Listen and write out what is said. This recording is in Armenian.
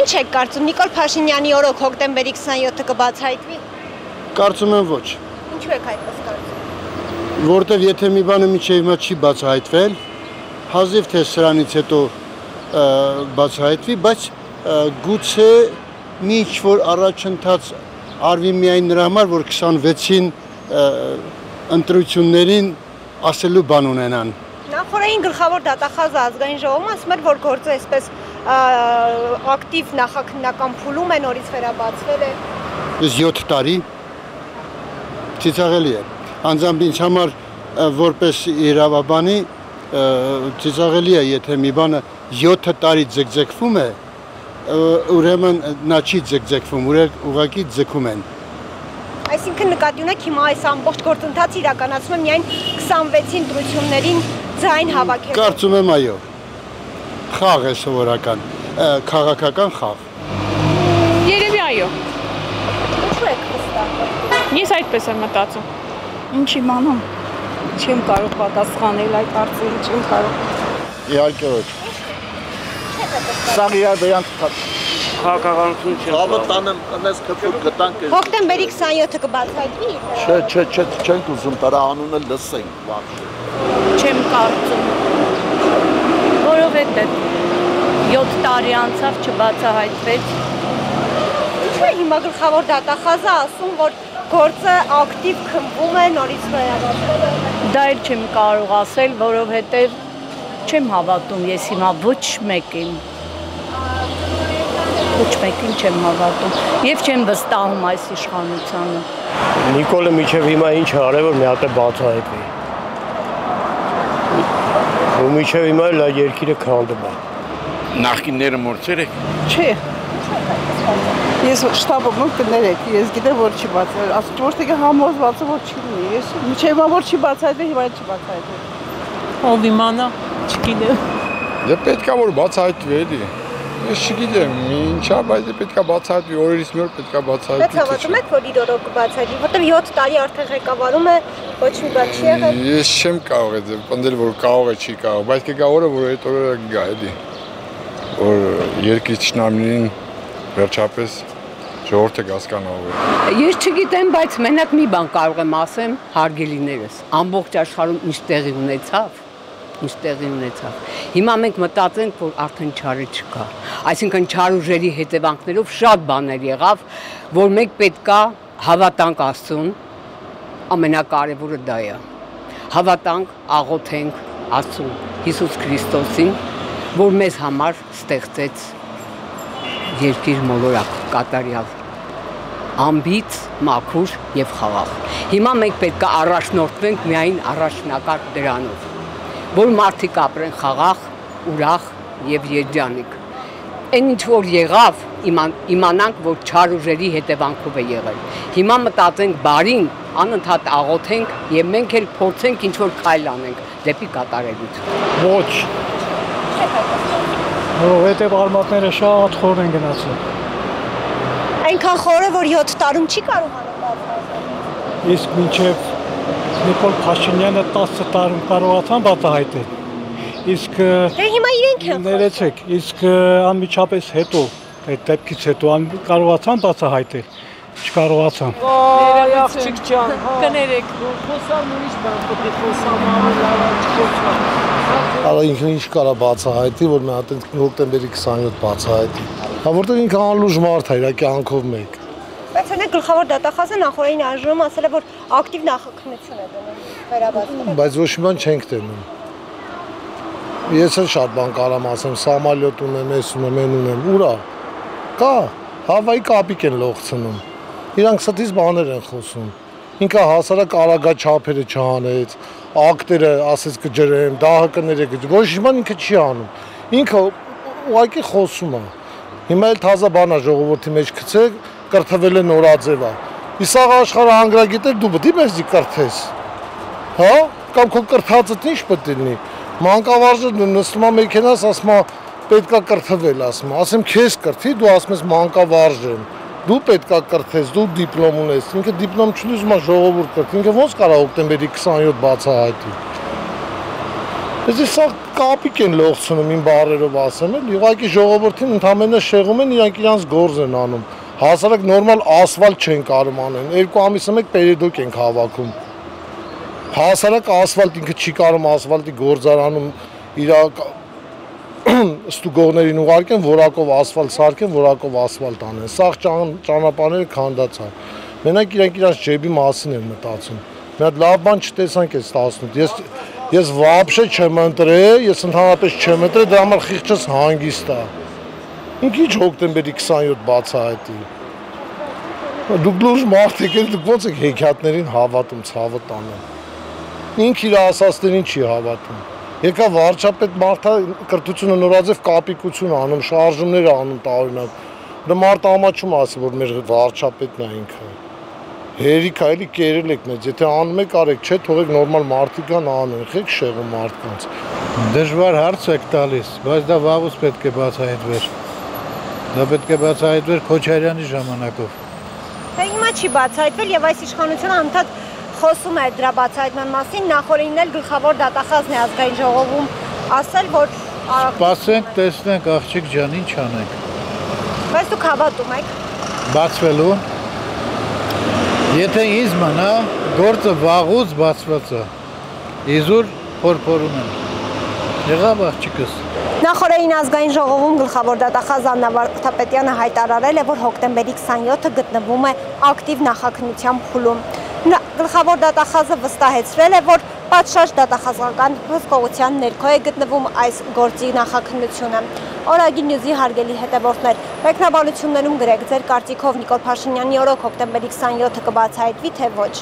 Ինչ եք կարծում, Նիկոլ Փաշինյանի օրոք հոկտեմբերի 27-ը կբացահայտվի։ Կարծում եմ ոչ։ Ինչու եք այդպես կարծում։ Որտեվ եթե մի բանը մինչև հիմա չի բացահայտվել, հազիվ թե սրանից հետո բացահայտվի, բայց գուցե մի ինչ-որ առաջընթաց արվի միայն նրա համար, որ 26-ին ընտրություններին ասելու բան ունենան։ Նախորդային գլխավոր դատախազը ազգային ժողովում ասում էր, որ գործը այսպես ակտիվ նախաքննական փուլում է, նորից վերաբացվել է։ 7 տարի ծիծաղելի է։ Անձամբ ինձ համար որպես իրավաբանի ծիծաղելի է, եթե մի բանը 7 տարի ձգձգվում է, ուրեմն նա չի ձգձգվում, ուղղակի ձգում են։ Այսինքն նկատի ունեք հիմա այս ամբողջ գործընթացը իրականացվում է միայն 26-ի ընտրություններին ձայն հավաքել։ Կարծում եմ այո։ Խաղ է սովորական, քաղաքական խաղ։ Երևի այո։ Ինչու եք վստահում։ Ես այդպես եմ մտածում։ Ինչ իմանամ։ Չեմ կարող պատասխանել այդ հարցին, չեմ կարող։ Իհարկե ոչ։ Սա իրար դրանք քաղաքականություն չի։ Հավը տանեմ, անես կփուր գտանք։ Հոկտեմբերի 27-ը կբացահայտվի։ Չենք ուզում դրա անունը լսենք բարձր։ Չեմ կարծում։ Որովհետև 7 տարի անցավ չբացահայտվեց։ Ինչու է հիմա գլխավոր դատախազը ասում, որ գործը ակտիվ քննվում է, նորից վերաբացվել է։ Դա էլ չեմ կարող ասել, որովհետև չեմ հավատում ես հիմա ոչ մեկին։ Ոչ մեկին չեմ հավատում եւ չեմ վստահում այս իշխանությանը։ Նիկոլը միջև հիմա ինչ արել որ մի հատ է բացահայտվի։ Ու միջև հիմա էլ երկիրը քանդում է։ Նախկինները մորցեր եք։ Չէ։ Ես շտաբում կներեք, ես գիտեմ որ չի բացահայտվել, ասում ոչ թե համոզված եմ որ չի լինի, ես միջև հիմա որ չի բացահայտվել, հիմա չի բացահայտվել։ Ով իմանա, չգիտեմ։ Դե պետքա որ բացահայտվի էլի։ Ես չգիտեմ, ինչա, բայց պետքա բացահայտվի, օրերից մի օր պետքա բացահայտվի։ Բայց հավատում եք, որ իր օրոք կբացահայտվի, որտեղ 7 տարի արդեն ղեկավարում է, ոչ մի բան չի եղել։ Ես չեմ կարող այդ պնդել, որ կարող է, չի կարող, բայց կգա օրը, որ այդ օրը գա էլի։ Որ երկրի ճշնամին վերջապես ժողովուրդը հասկանա ով է։ Ես չգիտեմ, բայց մենակ մի բան կարող եմ ասեմ, հարգելիներս, ամբողջ աշխարհում ինչ տեղի ունեցավ։ Հիմա մենք մտածենք, որ արդեն չարը չկա։ Այսինքն չար ուժերի հետևանքներով շատ բաներ եղավ, որ մենք պետքա հավատանք Աստծուն, ամենակարևորը դա է։ Հավատանք, աղոթենք Աստծուն, Հիսուս Քրիստոսին, որ մեզ համար ստեղծեց երկիր մոլորակ, կատարյալ, ամբից, մաքուր եւ խաղաղ։ Հիմա մենք պետքա առաջնորդվենք միայն առաջնակարգ դրանով, որ մարդիկ ապրեն խաղաղ, ուրախ եւ երջանիկ։ Այն ինչ որ եղավ, իմանանք, որ չար ուժերի հետևանքով է եղել։ Հիմա մտածենք բարին, անընդհատ աղոթենք եւ մենք էլ փորձենք ինչ որ քայլ անենք դեպի կատարելություն։ Ոչ։ Որովհետեւ արմատները շատ խոր են գնացել։ Այնքան խոր է, որ 7 տարում չի կարողանում բացահայտվել։ Իսկ մինչև Նիկոլ Փաշինյանը 10 տարում կարողացան բացահայտել։ Իսկ դե հիմա իրենք են ներեցեք, իսկ անմիջապես հետո, այդ դեպքից հետո կարողացան բացահայտել, չկարողացան։ Այ աղջիկ ջան, կներեք, խոսամ ուրիշ բան, պետք է խոսամ ավելի Արա ինքը ինչ կարա բացահայտի, որ մի հատ հոկտեմբերի 27 բացահայտի։ Հա որտեղ ինքը անլուժ մարդ է, իր կյանքով մեկ։ Բայց օրինակ գլխավոր դատախազը նախորդային այժմ ասել է, որ ակտիվ նախաքննություն է դնում վերաբացվել։ Բայց ոչ մի բան չենք տենում։ Ես էլ շատ բան կարամ ասեմ, սամալյոտ ունեմ, ես ունեմ, են ունեմ, ուրա։ Կա, հավայի կապիկ են լողցնում։ Իրանք ստից բաներ են խոսում։ Ինքը հասարակ արագա չափերը չանեց, ակտերը ասեց կջրեմ, դահը կներեք, ոչ մի բան ինքը չի անում։ Ինքը ուղղակի խոսում է։ Հիմա էլ թազա բան է ժողովրդի մեջ գցեք, կրթվել է նորաձև է։ Իսաղ աշխարհը անգրագիտեր դու պետք է մեզի կրթես։ Հա? Կամ քո կրթածդ ինչ պետք է լինի։ Մանկավարժը նստում է մեքենաս, ասում է պետքա կրթվել, ասում է։ Ասեմ քեզ կրթի, դու ասում ես մանկավարժ եմ։ Դու պետքա կրթես, դու դիպլոմ ունես։ Ինքը դիպլոմ չունի, ուզում է ժողովուրդ կրթի։ Ինքը ոնց կարա հոկտեմբերի 27 բացահայտի։ Ես սա կապիկ են լողցնում իմ բառերով ասեմ, էլ ուղղակի ժողովրդին ընդամենը շեղում են, իրանք իրանց գործ են անում։ Հասարակ նորմալ ասֆալտ չեն կարում անեն, 2 ամիսը մեկ պերեդոկ ենք հավաքում։ Հասարակ ասֆալտ ինքը չի կարում ասֆալտի գործարանում իր ստուգողներին ուղարկեն, որակով ասֆալտ սարքեն, որակով ասֆալտ անեն։ Սաղ ճանապարհները քանդած են։ Մենակ իրանք իրանց ջեբի մասին են մտածում։ Մի հատ լավ բան չտեսանք այս 18։ Ես вообще չեմ ընտրել, ես ընդհանրապես չեմ ընտրել, դրա համար խիղճս հանգիստ է։ Ինք ինչ հոկտեմբերի 27 բացահայտի։ Դուք լուրջ մարդիկ եք, դուք ո՞նց եք հեքիաթներին հավատում, ցավը տանեմ։ Ինք իր ասածներին չի հավատում։ Եկա վարչապետ մարդը կրթությունը նորաձև կապիկություն անում, շարժումներ անում տարօրինակ։ Դա մարդը ամաչում ասի, որ մեր վարչապետն է ինքը։ Հերիք է, էլի կերել եք մեծ, եթե անում եք արեք, չէ, թողեք նորմալ մարդիկ կան անեն, եք շեղում մարդկանց։ Դժվար հարց եք տալիս, բայց դա վաղուց պետք է բացահայտվեր։ Դա պետք է բացահայտվեր Քոչարյանի ժամանակով։ Թե հիմա չի բացահայտվել եւ այս իշխանությունը անդադ խոսում է դրա բացահայտման մասին, նախորդին էլ գլխավոր դատախազն է ազգային ժողովում ասել, որ Սպասենք, տեսնենք աղջիկ ջան, ինչ անենք։ Բայց դուք հավատում եք։ Բացվելու։ Եթե ինձ մնա, գործը վաղուց բացված է։ Իզուր փորփորում են։ Եղավ աղջիկս։ Նախորդին ազգային ժողովում գլխավոր դատախազ Աննա Վարդապետյանը հայտարարել է, որ հոկտեմբերի 27-ը գտնվում է ակտիվ նախաքննության փուլում։ Գլխավոր դատախազը վստահեցրել է, որ պատշաճ դատախազական հսկողության ներքո է գտնվում այս գործի նախաքննությունը։ Օրագի նյուզի հարգելի հետևորդներ, մեկնաբանություններում գրեք ձեր կարծիքով Նիկոլ Փաշինյանի օրոք հոկտեմբերի 27-ը կբացահայտվի թե ոչ։